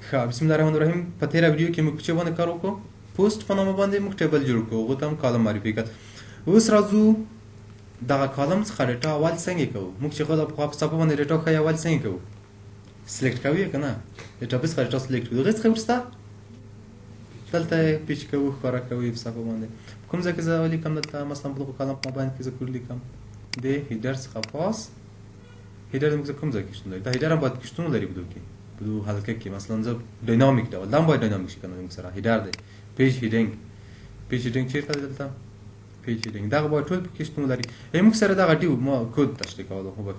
ښه بسم الله الرحمن الرحیم په تېره ویډیو کې موږ په چا باندې کار وکړو پوسټ په نامه باندې موږ ټیبل جوړ کړو هغو ته هم کالم معرفي کړ اوس راځو دغه کالم څخه ډیټا اول څنګه کوو موږ چې غواړو په صفحه باندې ډیټا ښایي اول څنګه کوو سلیکټ کوو یې که نه ډیټابیس څخه ډیټا سلیکټ کوو د هغې څخه وروسته دلته یې پیچ کوو ښکاره کوو یې په صفحه باندې کوم ځای کې زه ولیکم دلته مثلا په دغه کالم په باندې کې زه کوډ لیکم د هیډر څخه پاس هیډر زموږ کوم ځای کې شتون لري دا هیډر هم باید کې شتون ولري په دغه کې په دغه حلقه کې مثلا زه ډاینامیک ډول دا هم باید ډاینامیک شي که نه زموږ سره هیډر دی پیج هیډینګ چېرته دی دلته پیج هیډینګ دغه باید ټول پکې شتون ولري موږ سره دغه ډیو ما کود تشریح کولو خو به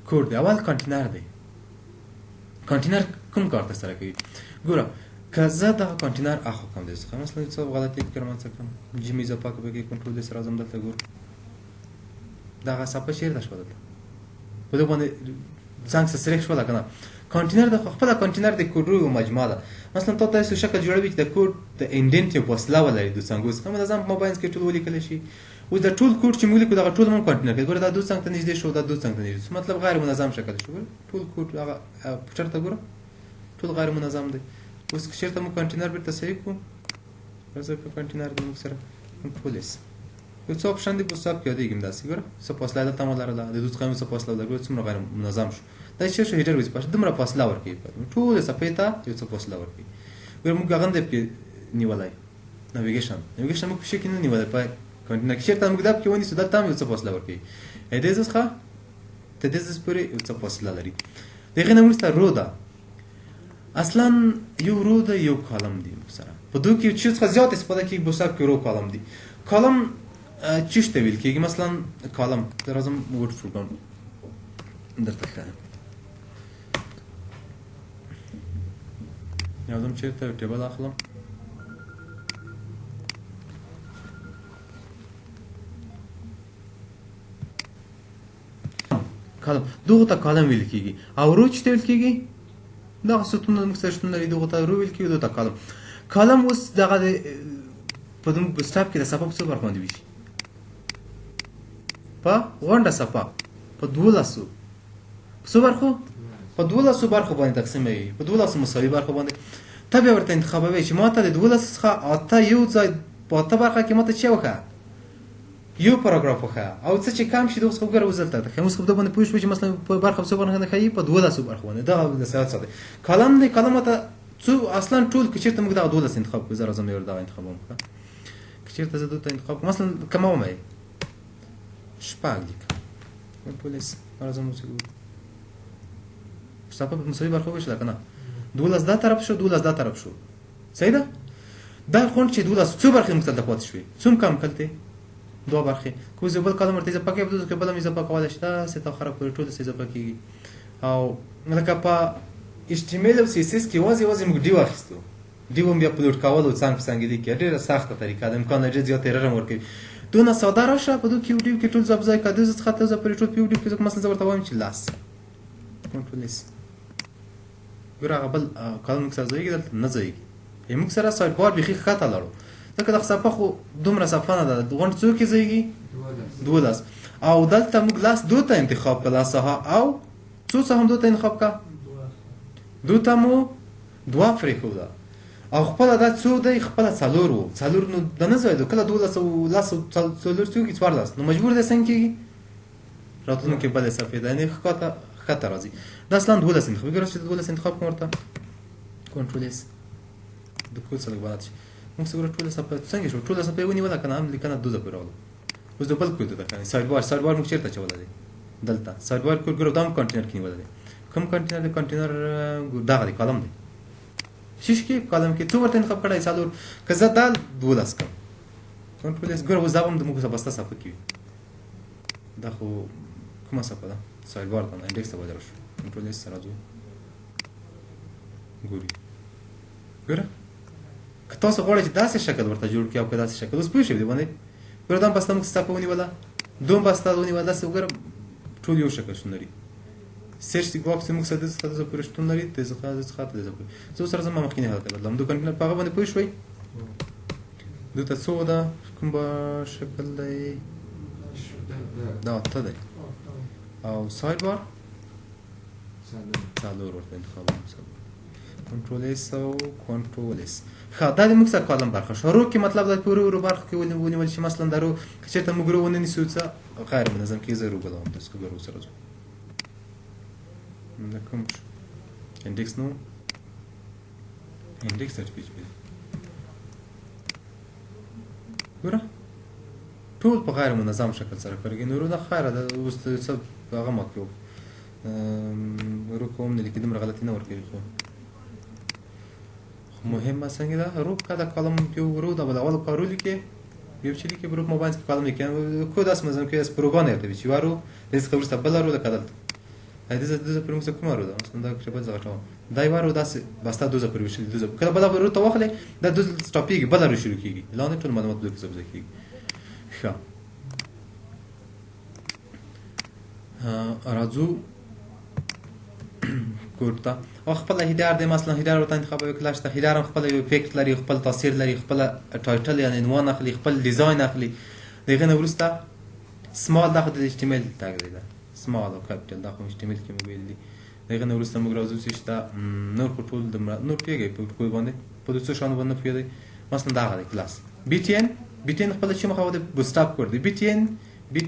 کوډ دی اول کانټینر دی کانټینر کوم کار ترسره کوي ګوره که زه دغه کانټینر اخو کوم دی څخه مثلا څه غلطي فکر من څه کوم جیمې زه پاکه پکې کنټرول دی سره راځم دلته ګور دغه صفحه چېرته شوه دلته په دغه باندې څنګ څه سلیکټ شوله که نه کانټینر د خپله کانټینر د کوډونو یو مجموعه ده مثلا تا تاسو شکل جوړوي چې د کوډ د انډنټ یو فاصله ولري د څانګو څخه منظم په موبایل کې ټول ولیکلی شي اوس د ټول کوډ چې موږ لیکو دغه ټول هم کانټینر کوي ګوره دا 2 څنګ ته نږدې شو دا 2 څنګ ته نږدې شو مطلب غیر منظم شکل شو ټول کوډ هغه چېرته ګوره ټول غیر منظم دی اوس که چېرته موږ کانټینر بېرته صحیح کړو راځه په کانټینر کې موږ سره کنټرول ایس یو څه اپشن دی په صاحب کې یادېږي داسې ګوره څه فاصله دلته هم ولرله د 2 څخه هم څه فاصله ولرله څومره غیر منظم شو دا چې شو هیډر ویز پاش دومره فاصله ورکوي ټولې صفحې ته یو څه فاصله ورکوي ګوره موږ هغه هم دی پکې نیولی ناویګیشن موږ په شي کې نه نیولی په کانټینر کې چېرته موږ دا پکې ونیسو دلته هم یو څه فاصله ورکوي دې ځای څخه تر دې ځای پورې یو څه فاصله لري د هغې نه وروسته رو ده اصلا یو رو ده یو کالم دی سره په دو کې چیز څخه زیات استفاده کېږي په حساب کې رو کالم دی کالم چیش ته ویل کېږي مثلا کالم زه راځم ورډ پروګرام درته ښایم یادم چېرته یو ټیبل اخلم کالم دغو ته کالم ویل کېږي او رو چې ته ویل کېږي دغه ستونونه موږ سره شتون لري دغو ته رو ویل کېږي دغو ته کالم کالم اوس دغه په زموږ سټاپ کې د صفحه په څو برخو باندې ویشي په غونډه صفحه په 12 په څو برخو په 12 برخو باندې تقسیموي په 12 مساوي برخو باندې ته بیا ورته انتخابوي چې ما ته د 12 څخه اته یو ځای په اته برخه کې ما ته څه وښیه یو پاراګراف وښیه او څه چې کم شي دغه څخه وګوره اوس دلته ښیم اوس په دې باندې پوه شوې چې مثلا په برخه په څو برخه باندې ښایي په 12 برخو باندې دغه د ساعت ساده کالم دی کالم ته څو اصلا ټول که چېرته موږ دغه 12 انتخاب کړو زه راځم یو دغه انتخابوم که چېرته زه دلته انتخاب کړم مثلا کومه ومه شپږ لیکم پولیس راځم اوس صفحه په مساوي برخو ویشله که نه 12 دا طرف شو 12 دا طرف شو صحیح ده دا غونډ چې 12 څو برخې موږ دلته پاتې شوې څوم کم کلتې 2 برخې که اوس یو بل کالم ورته اضافه کوې په دغه کې بل هم اضافه کولی شي داسې تا خراب کړي ټول اضافه کېږي او لکه په HTML او CSS کې یوازې موږ ډیو اخیستو ډیو هم بیا پلوټ کول او څنګ په څنګ لیکي ډېره سخته طریقه ده امکان لري ډېر زیات ایرر هم ورکوي دونه ساده راشه په دغه کې ویډیو کې ټول ځای په ځای کړه دغه څخه ته زه پرې ټول په ویډیو کې مثلا زه ورته وایم چې لاس کنټرول ایس ګوره هغه بل کالم موږ سره ځایږي دلته نه ځایږي موږ سره سایډ بار بیخي ښکته لاړو ځکه دغه صفحه خو دومره صفحه نه ده غونډ څو کې ځایږي 12 او دلته موږ لاس 2 ته انتخاب کړه لاسها او څو څه هم 2 ته انتخاب کړه 2 ته مو 2 پرېښوده او خپله دا څو دی خپله 4 و 4 نو د نه ځایدو کله 12 او لاس 4 څو کې 14 نو مجبور دی څنګه کېږي راتلونکې بلې صفحې ده یعنې ښکته راځي دا اصلا 12 انتخاب ګوره چې 12 انتخاب کوم ورته کنټرول ایس د کود څخه عبارت شي موږ څه ګوره ټوله صفحه څنګه شو ټوله صفحه یې ونیوله که نه هم لیکنه 2 ځپې راغله اوس د بل کود ته ښایي سایډ بار موږ چېرته اچولی دی دلته سایډ بار کود ګوره دا هم کانټینر کې نیولی دی کوم کانټینر دی کانټینر دغه دی کالم دی شیش کې کالم کې څو ورته انتخاب کړی 4 که زه دا 12 کړم کنټرول ایس ګوره اوس دا هم د موږ بسته صفحه کې وي دا خو کومه صفحه ده سایډ بار ته انډکس ته باید راشو کنټرول ایس راځو ګوري ګوره که تاسو غواړئ چې داسې شکل ورته جوړ کړئ او که داسې شکل اوس پوه شوي دې باندې ګوره دا هم بسته موږ صفحه ونیوله دوم بسته ونیوله داسې وګوره ټول یو شکل شتون لري سرچ باکس موږ سره دغه څه پورې شتون لري د څه ته ځکه زه اوس راځم مخکینی حالت ته بدلوم د کانټینر په هغه باندې پوه شوئ دلته څو ده کوم به شکل دی دا اته دی او سایډ بار 4 ورته انتخابوم کنټرول اس او کنټرول اس. ښه دا د موږ سره کالم برخه شو. رو کې مطلب دا په رو برخه کې ونیول شي. مثلا دا رو که چېرته موږ رو ونه نیسو څه غیر منظم کېږي. زه رو بدلوم تاسو که رو سره ځو دا کوم شو انډیکس نو انډیکس ډاټ پی ایچ پی ګوره ټول په غیر منظم شکل سره کارېږي. نو رو دا خیره ده اوس څه هغه ما کې رو کوم نه لیکي دومره غلطي نه ورکوي خو مهمه څنګه ده رو که دا کالم یو رو دا به د اول کار رو لیکي یو چې لیکي رو موبایل کې کالم لیکي کو داسې منظم کې داسې پروګرام یې ورته چې یوه رو داسې څخه وروسته بله رو لکه دلته دزه پرې موږ کومه رو ده مثلا دا چې بل ځای غټوم دا یوه رو داسې بسته دوزه پرې وشلي دوزه کله بله رو ته واخلې دا دوز سټاپېږي بله رو شروع کېږي لاندې ټول معلومات بل کې ځای کېږي. ښه راځو کوډ ته او خپله هیډر دی. مثلا هیډر ورته انتخابوي کله شته هیډر هم خپله یو افیکټ لري خپل تاثیر لري خپله ټایټل یعنې عنوان اخلي خپل ډیزاین اخلي. د هغې نه وروسته سمال دا خو د ایچ ټي ایم ایل ټګ دی دا سمال او کاپیټل دا خو ایچ ټي ایم ایل کې مو ویل دي. د هغې نه وروسته موږ راځو چې شته نور خو ټول نور پوهېږئ په کوډ باندې په دې څو شیانو باندې نه پوهېږئ. مثلا دغه دی کلاس بي ټي ان بي ټي ان خپله چې مخه د بوسټاپ کوډ دی بي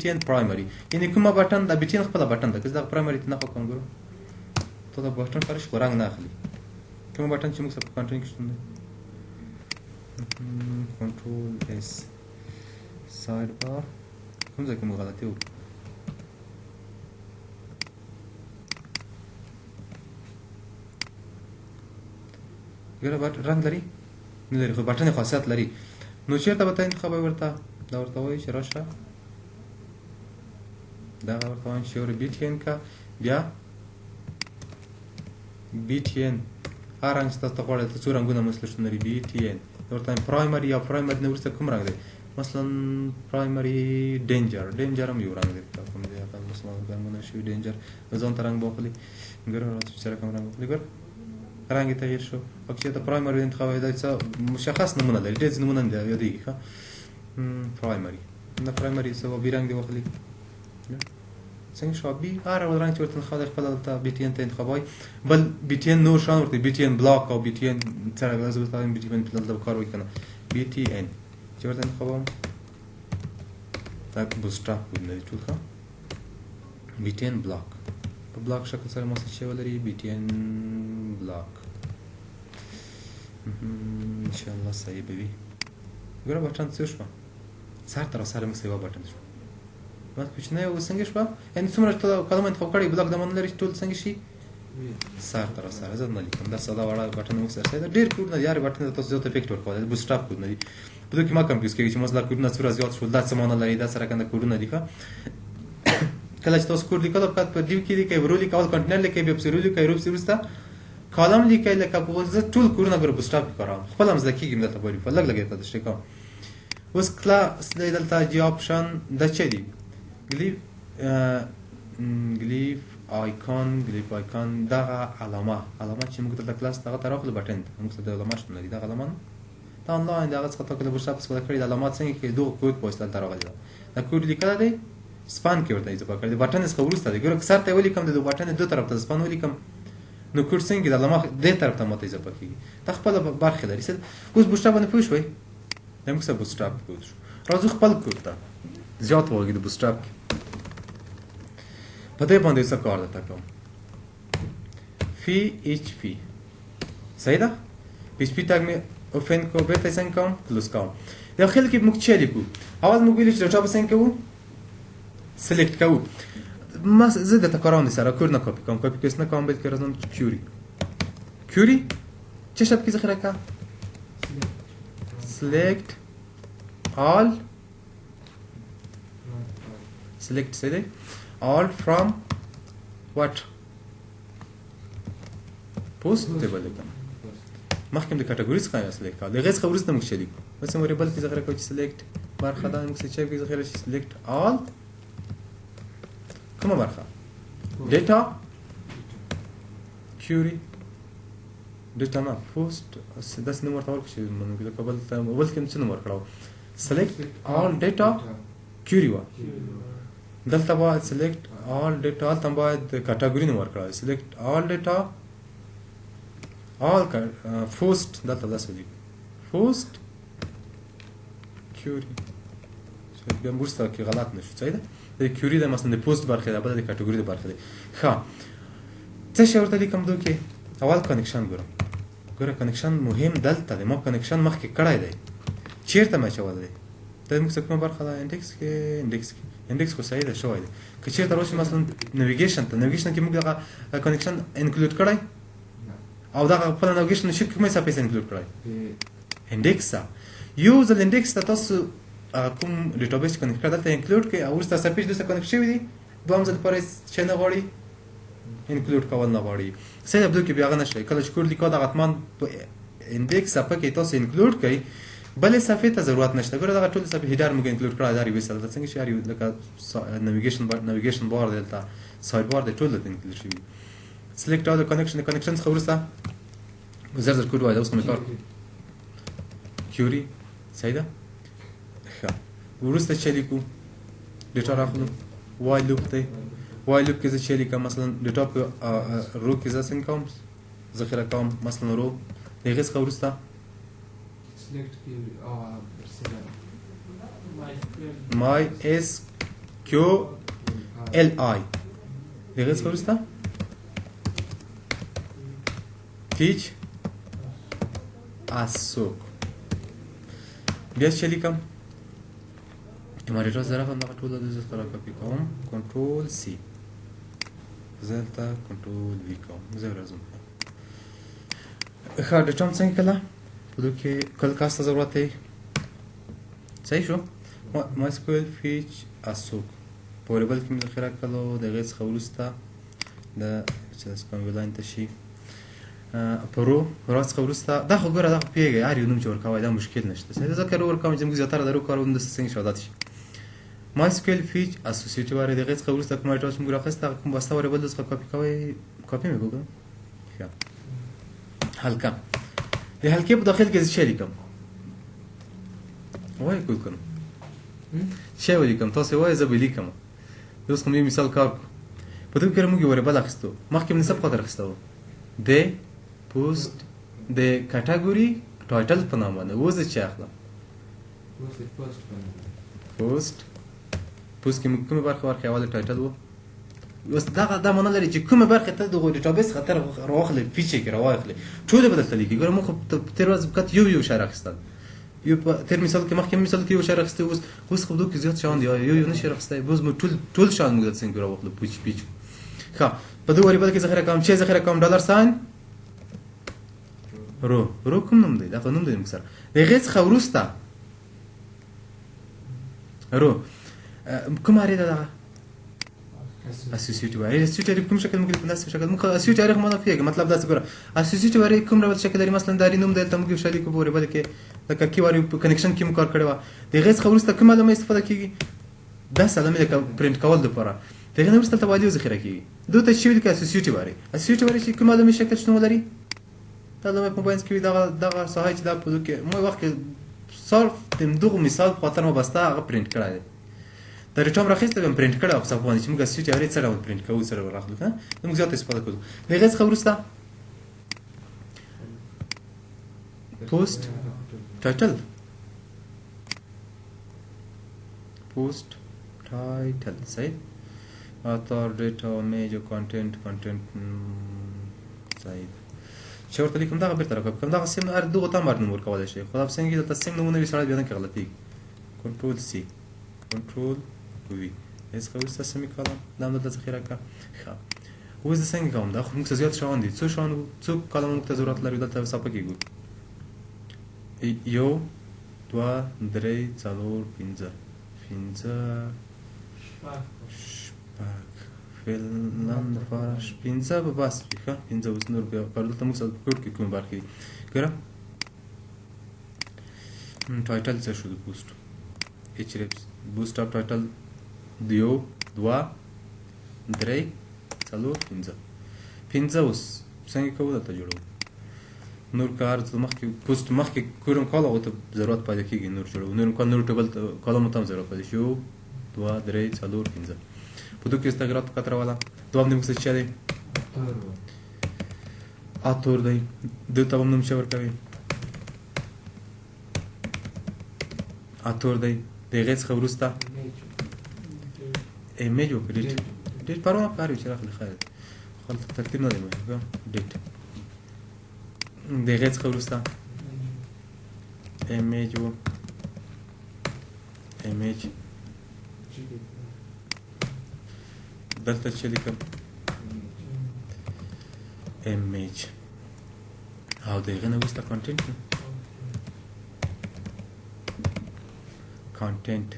ټي ان پرایمري یعنې کومه بټن دا بي ټي ان خپله بټن ده که زه دغه پرایمري ته نښه کوم ګورو ته دا بټن کار شي خو رنګ نه اخلي. کومه بټن چې موږ سره په کنټرول کې شتون دی کنټرول اس ساید بار کوم ځای کې موږ غلطي وکړو ګوره رنګ لري نه لري خو بټن خاصیت لري. نو چېرته به ته انتخابوي ورته دا ورته وایي چې راشه دغه ورته وایم چې بي ټي ان کا بیا بي ټي ان هر رنګ چې تاسو ته غواړئ څو رنګونه مثلا شتون لري بي ټي ان ورته وایم پرایمري یا پرایمري نه وروسته کوم رنګ دی مثلا پرایمري ډینجر هم یو رنګ دی کوم دی هغه مثلا رنګونه شوي ډینجر ځان ته رنګ واخلي ګوره راځو چې رقم رنګ واخلي ګوره رنګ یې تغییر شو. او که چېرته پرایمري انتخابوي دا څه مشخص نومونه لري ډېر نومونه یادېږي ښه پرایمري دا پرایمري څه بي رنګ دی واخلي څنګه شو بي هر رنګ چې ورته انتخاب دی خپله دلته بي ټي ان ته انتخابوي. بل بي ټي ان نور شیان ورته بي ټي ان بلاک او بي ټي ان څرنګه زه ورته وایم بي ټي ان دلته کار وکړي که نه بي ټي ان چې ورته انتخابوم دا بوسټاپ کوډ لري ټول ښه بي ټي ان بلاک په بلاک شکل سره مسج شوی لري بي ټي ان بلاک انشاءالله صحیح به وي. ګوره بټن څه شوه سر تر سره موږ یوه بټن شوه بس کوچنی او څنګه شوه یعنې څومره کلمه انتخاب کړی بلاک د من لري ټول څنګه شي سر تر سره زه نه لیکم دا ساده وړه بټن موږ سره دا ډېر کوډ نه دي هر بټن ته تاسو زیات افیکټ ورکولی د بوسټاپ کوډ نه دي په دې کې ما کنفیوز کېږي چې مثلا کوډونه څومره زیات شول دا څه معنی لري دا سره کنده کوډونه دي ښه کله چې تاسو کوډ لیکل فقط په ډیو کې لیکئ ورو لیکئ اول کنټینر لیکئ بیا پسې رو لیکئ رو پسې وروسته کالم لیکئ لکه زه ټول کوډونه ګوره بوسټاپ کې کاروم خپله هم زده کېږي دلته په لږ لږ یې ته تشریح کوم. اوس کلاس دی دلته جي آپشن دا څه دي ګلیف آیکون دغه علامه چې موږ دلته کلاس دغه ته راغلو بټن موږ ته د علامه شتون لري دغه علامه دا آنلاین دغه څخه تا که د بوسټاپ استفاده کړې د علامات څنګه کې دغه کوډ په واسطه دلته راغلی ده دا کوډ لیکلی دی سپان کې ورته اضافه کړی د بټن څخه وروسته دی ګوره که سر ته یې ولیکم د بټن دو طرف ته سپان ولیکم نو کوډ څنګه د علامه دې طرف ته ماته اضافه کېږي دا خپله برخې لري. اوس بوسټاپ باندې پوه شوئ دا موږ سره بوسټاپ کوډ شو. راځو خپل کوډ ته زیات وغږي د بوسټاپ کې په دې باندې څه کار درته کوم فی ایچ پی صحیح ده پی ایچ پي ټاګ مې اوپن کو بېرته یې څنګه کوم کلوز کوم. داخل کې موږ څه لیکو اول موږ ویلي چې ډاټا به څنګه کوو سلیکټ کوو ما زه درته کاروم سره کوډ نه کاپي کوم کاپي پیسټ نه کوم بلکې راځم کیوري چه شب کې ذخیره کا select all from what post table لیکم مخکې د کټګوري څخه select all دغه څخه وروسته موږ شلیک بس موږ ریبل کې ذخیره کوو چې select برخه دا موږ څه کې ذخیره شي select all کومه برخه data query data نه post داس نمبر تاور کې موږ د قبل ته اول کې څه نمبر کړو select all data query وا دلته باید select all data تم باید کټګوري نمبر کړو select all data all post دلته داسې دی post query بیا وروسته کې غلط نشو صحیح ده د کیوري د مثلا د پوسټ برخه ده بل د کټګوري د برخه ده ښه څه شی ورته لیکم دوی کې اول کنیکشن ګوره کنیکشن مهم دلته دی ما کنیکشن مخکې کړی دی چیرته مې اچولی دی دا زموږ څه کومه برخه ده انډکس خو صحیح ده شوی دی که چیرته راشي مثلا نویګیشن کې موږ دغه کنیکشن انکلود کړی او دغه خپله نویګیشن شي کومې صفحې څه انکلود کړی انډکس یو ځل انډکس ته تاسو کوم ډیټابیس کنیکټ کړه دلته انکلود کړئ او وروسته صفحې چې دلته کنیکټ شوي دي دوهم ځل لپاره چې نه غواړي انکلود کول نه غواړي صحیح ده دوی کې بیا هغه نشته کله چې کوډ لیکو دغه حتما په انډکس صفحه کې تاسو انکلود کړئ بلې صفحې ته ضرورت نشته ګوره دغه ټولې صفحې هیډر موږ انکلود کړی دا یوې سره څنګه چې هر یو لکه نویګیشن بار دی دلته سایډ بار دی ټول دلته انکلود شوي سلیکټ آل کنیکشن څخه وروسته زر زر کوډ وایي دا اوس کوم کار کیوري صحیح ده ښه وروسته چې لیکو ډیټا راخلو وای لوپ دی وای لوپ کې زه چې لیکم مثلا ډیټا په رو کې زه څنګه کوم ذخیره کوم مثلا رو د هغې څخه وروسته my SQLi د هغې څخه وروسته teach assoc بیا چې لیکم مانیټر سره هم دغه ټول د زه سره کاپي کوم کنټرول سی زه دلته کنټرول وی کوم زه راځم ښه ډیټا هم څنګه کله په دې کې کله کاس ته ضرورت دی صحیح شو MySQL fetch assoc په وریبل کې مې ذخیره کړلو د هغې څخه وروسته د چې داسې کوم یو لاین ته شي په رو څخه وروسته دا خو ګوره دا خو پوهېږئ هر یو نوم چې ورکوئ دا مشکل نشته صحیح ده ځکه رو ورکوم چې موږ زیاتره د رو کار همداسې څنګه چې عادت شي MySQL fetch associative وارې د هغې څخه وروسته کوم ډیټا چې موږ راخیسته هغه کوم بسته وریبل څخه کاپي کوئ کاپي مې وکړم ښه حلقه د حلقې په داخل کې زه څه لیکم وایي کوی کنم څه ولیکم تاسې وایئ زه به لیکم اوس کوم یو مثال کار کړو په دې کې موږ یو وریبل اخیستو مخکې مې نسب خاطر اخیسته و د پوسټ د کټګوري ټایټل په نام باندې اوس زه چې اخلم پوسټ کې موږ کومه برخه ورکړې اول ټایټل و اوس دا معنا لري چې کومه برخه ته د ډیټابیس خطر راواخلې فیچر کې راواخلې ټول به دلته لیکي ګوره موږ تیر ورځ فقط یو شی راخیستل یو تیر مثال کې مخکې مثال کې یو شی راخیستی اوس خو دوی کې زیات شیان دي یو نشي راخیستی اوس موږ ټول شیان موږ دلته څنګه راواخلو پیچ ښه په دې وریبل کې ذخیره کوم چې ذخیره کوم ډالر ساين رو کوم نوم دی دا خو نوم دی موږ سره د هغې څخه وروسته رو کوم اړې ده دغه اسوسییټیو ارې اسوسییټیو کوم شکل موږ په داسې شکل موږ اسوسییټیو ارې ما نه پیږي مطلب داسې ګوره اسوسییټیو ارې کوم ډول شکل لري مثلا دا نوم دلته موږ شالي کو وریبل کې لکه کی واری په کنیکشن کې موږ کار کړی و د هغې څخه وروسته کوم علامه استفاده کیږي دا علامه د پرنټ کول لپاره د هغې نه وروسته وایو ذخیره کیږي دوی ته چې ویل کې اسوسییټیو ارې چې کوم علامه شکل شنو لري دا علامه په باندې کې دغه ساحه چې دا په دغه مو وخت کې صرف دغه مثال په خاطر ما بسته هغه پرنټ کړی دی دا ډیټا هم راخیسته بیا پرنټ کړی او په صفحه باندې چې موږ اسوسییټیو ارې څه ډول پرنټ کوو څه ډول راخلو که نه موږ زیات استفاده کوو د هغې څخه وروسته پوسټ ټایټل صحیح author data major content صحیح چې ورته لیکم دغه بېرته راکوپي کوم دغه سیم هر دغو ته هم هر نوم ورکولی شئ خو دا په څنګه کې دلته سیم نومونه وي سړی بیا نه کې غلطېږي کنټرول سی کنټرول وي هېڅ څخه وروسته سمي کالم دا هم دلته ذخیره کړه ښه اوس زه څنګه کوم دا خو موږ ته زیات شیان دي څو کالمونه موږ ته ضرورت لري دلته صفحه کې ګورو 1 2 3 4 5 فعلان لپاره 15 به بس وي ښه 15 اوس نور بیا کار دلته موږ سره په کوډ کې کومې برخې دي ګوره ټایټل څه شو د پوسټ بوسټ اپ ټایټل 1 2 3 4 5 اوس څنګه کوو دلته جوړوو نور کار مخکې پوسټ مخکې کوم کال هغه ته ضرورت پیدا کېږي نور جوړوو نور ټیبل کالمو ته هم ضرورت پیدا شي 2 3 4 5 په دوی کې استغرات کتره والا دوام دې موږ څه دی اتور دی دلته هم نوم څه ورکوي اتور دی د هغې څخه وروسته ایمیج وکړه ډیټ پرونه کار وي چې راغلی خیر خو هلته ترتیب نه دی مهم ډیټ د هغې څخه وروسته ایمیج و ایمیج دلته چې لیکم ایمیج او د هغې نه وروسته کانټینټ content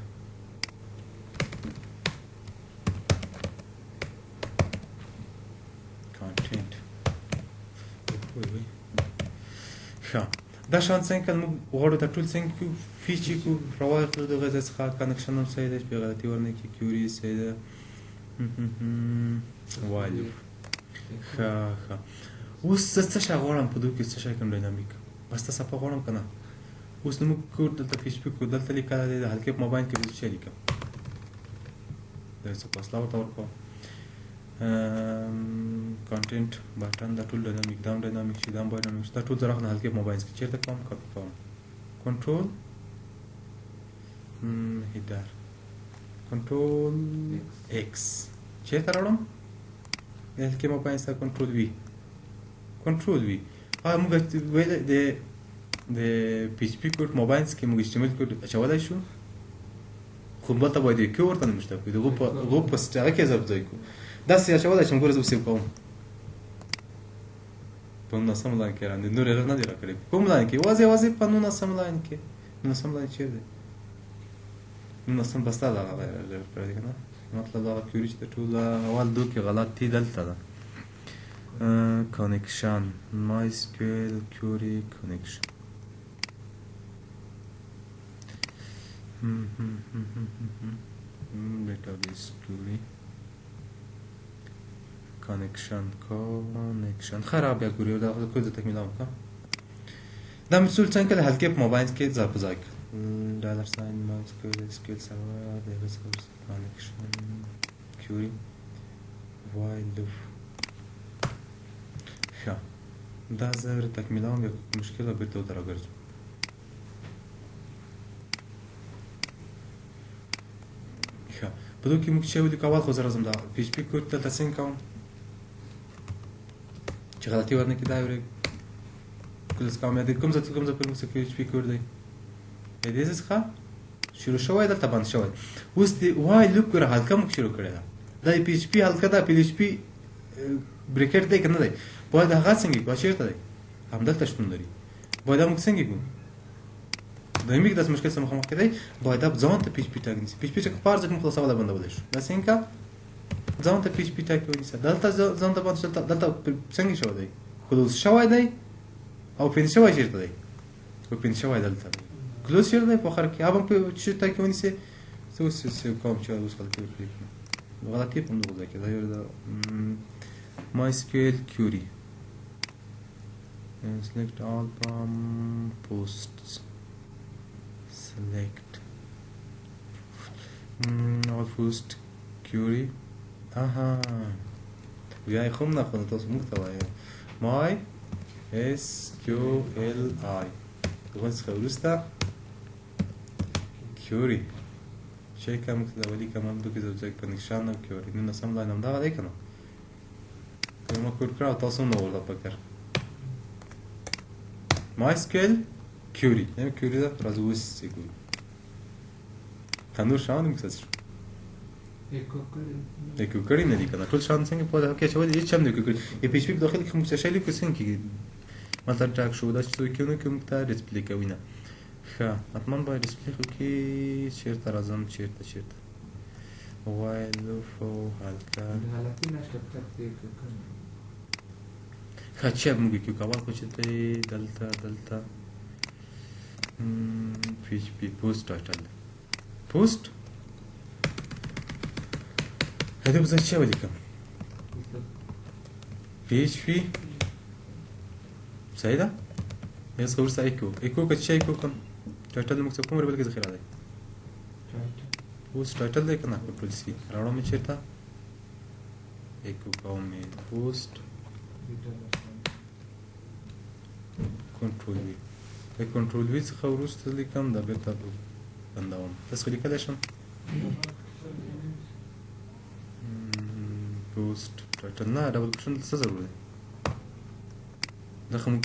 ښه دا شان څنګه موږ غواړو دا ټول څنګه کوو فیچ یې کوو راواخلو د هغې ځای څخه کنکشن هم صحیح دی چې بې غلطي ورنه کړي کیوري صحیح ده وایلو ښه اوس زه څه شی غواړم په دوی کې څه شی کوم ډاینامیک بس ته صفحه غواړم که نه اوس نو موږ کوډ دلته پی ایچ پي کوډ دلته لیکلی دی د هلکې په مابین کې به څه لیکم دا څه فاصله ورته ورکوم کانټینټ بټن دا ټول ډاینامیک دا هم ډاینامیک شي دا هم ډاینامیک شي دا ټول زه راغلم هلکې په مابین کې چېرته کوم کاپي کوم کنټرول هیډر کنټرول ایکس چېرته راوړم هلکې مابین سره کنټرول وي کنټرول وي موږ ویلی د پی ایچ پي کوډ ماباینس کې موږ HTML کوډ اچولی شو خو بلته باید یو کې ورته نمشته کړو د هغو په هغه کې ضبط ځای کړو داسې اچولی چې ګوره زه به سیو کوم په 19 لاین کې راندې نور هغه نه دی راکړی کوم لاین کې یوازې په 19 لاین کې 19 لاین چېرې دی 19 بس دا دغه کړی دی که نه مطلب دغه کیوري چې د ټوله اول دو کې غلطي دلته ده connection MySQL query connection database query connection خراب یا ګوري دا خو د تکمیل هم دا مسول څنګه د هلکې په موبایل کې ځای په ځای ډالر ساين MySQL SQL server database connection query while loop دا زه تکمیلوم یا مشکل بیرته ورته راګرځو ښه په دغه کې موږ چې ولیکو اول خو زه راځم دا پی ایچ پي کوډ دلته څنګه کوم چې غلطي ورنه کړي دا یو کله څه کوم یا د کوم ځای پر موږ پی ایچ پي کوډ دی د دې څخه شروع شوی دلته بند شوی اوس د وای لوپ ګوره هلکه موږ شروع کړی ده دا پی ایچ پي هلکه ده پی ایچ پي بریکټ دی که نه دی باید هغه څنګه کړو چېرته دی همدلته شتون لري باید موږ څنګه کړو دایمي داسې مشکل سره مخامخ کېدی باید ځان ته پی ایچ پي ټاګ نیسي پی ایچ پي ټاګ په هر ځای کې مخلصولی بندولی شو دا څنګه ځان ته پی ایچ پي ټاګ ونیسه دلته ځان ته باندې دلته څنګه شوی دی کلوز شوی دی او پین شوی چېرته دی او پین شوی دلته دی کلوز چېرته دی په اخر کې اب هم چې ټاګ ونیسې زه اوس کوم چې اوس غلطي وکړې غلطي په همدغه ځای کې دا یو MySQL query and select all from posts select all post query aha بیا یې خو هم نخوندم تاسو موږ ته وایو MySQLi دغه څخه وروسته query شی که موږ ته د ولیکم همدغه ځای کنکشن او query 19 لاین همدغه دی که نه ما کوډ کړه او تاسو هم نه ورته فکر MySQL query یعنې query ده راځو اوس یې کوو تنور شان موږ څه شو اکو کړي نه دي که نه ټول شان څنګه په دغه کې اچولي هېڅ هم نه اکو کړي د پی ایچ پي په داخل کې موږ څه شی لیکو څنګه کېږي مطلب ټاګ شو دا چې څوک یې ونه کړي موږ ته ډسپلې کوي نه ښه حتما باید ډسپلې وکړي چېرته راځم چېرته while loop هلکه ښه چې موږ یې کوو اول خو چې دی دلته پی ایچ پي پوسټ ټایټل پوسټ هدې به زه څه ولیکم پی ایچ پي صحیح ده یو څه وروسته ایکو که چې ایکو کوم ټایټل موږ څه کوم ریبل کې ذخیره دی پوسټ ټایټل دی که نه کنټرول سی راوړم یې چېرته ایکو کوم یې پوسټ کنټرول وی د کنټرول وی څخه وروسته لیکم دا بیرته بندوم تاسو خو لیکلی شم پوسټ ټایټل نه ډبل کوشن څه ضرور دی دا خو موږ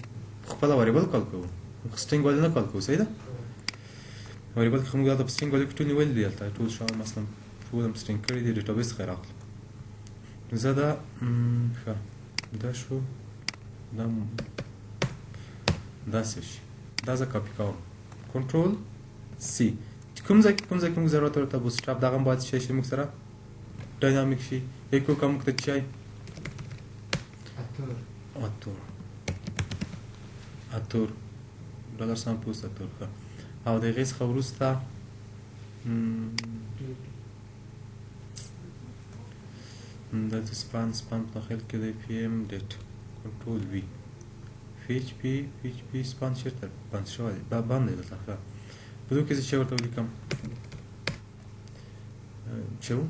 خپله وریبل کال کوو موږ سټرینګ والي نه کال کوو صحیح ده وریبل کې خو موږ هلته په سټرینګ والي کې ټول نیولي دي هلته ټول شیان مثلا ټول هم سټرینګ کړي دي ډیټابیس څخه یې راغلي زه دا ښه دا شو دا داسې شي دا زه کاپي کوم کنټرول سی کوم ځای کې موږ ضرورت ورته بوت سټاپ دغه هم باید شی چې موږ سره ډاینامیک شي ایکو که موږ ته چی اتور ډالر سام پوسټ اتور ښه او د هغې څخه وروسته دلته سپان په داخل کې دی پی ایم ډیټ کنټرول وي پی ایچ پي سپان چېرته بند شوی دی بند دی دلته ښه په دې کې زه چې ورته ولیکم چې و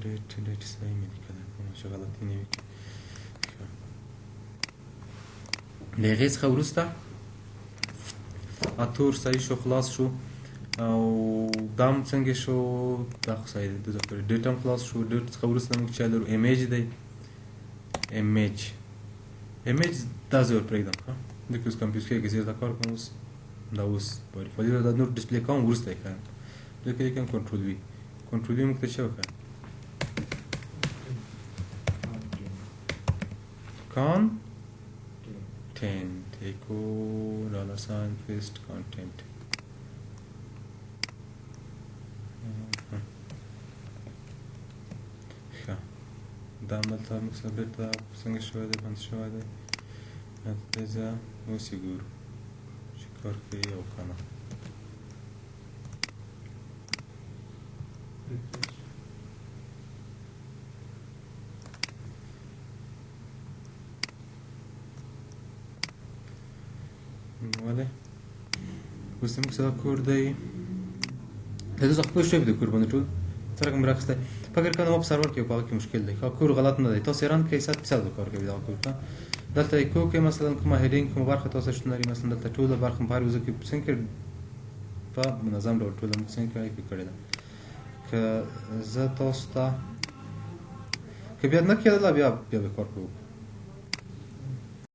ډیټ ډیټ صحیح مې لیکلی کومه چې غلطي نه وي د هغې څخه وروسته اتور صحیح شو خلاص شو او دا هم څنګه شو دا خو صحیح دی ډیټ هم خلاص شو ډیټ څخه وروسته موږ چې لرو ایمیج دی ایمیج دا زه ور پرېږدم ښه دلته اوس کمپیوټر کې زه دا کار کوم اوس دا اوس په ډیفالټ دا نور ډسپلی کوم وروسته یې ښیم دلته لیکم کنټرول وي موږ ته څه وکړه content echo $sign paste content ښه دا دلته موږ سره بېرته څنګه شوی دی بند شوی دی دلته زه اوس یې ګورو چې کار کوي او که نه ولې اوس زموږ سره کور دی دا اوس خپل شوی د کور باندې ټول څه رقم راخیستی فکر کوم ما په سرور کې په هغه کې مشکل دی کور غلط نه دی تاسو یې رن کړئ 100% کار کوي دغه کور دلته یې کوکې مثلا کومه هیډینګ کومه برخه تاسو شتون لري مثلا دلته ټوله برخه په هر یو ځای کې څنګه په منظم ډول ټوله موږ څنګه ایپي کړې ده که زه تاسو ته که بیا نه کېدله بیا به کار کوو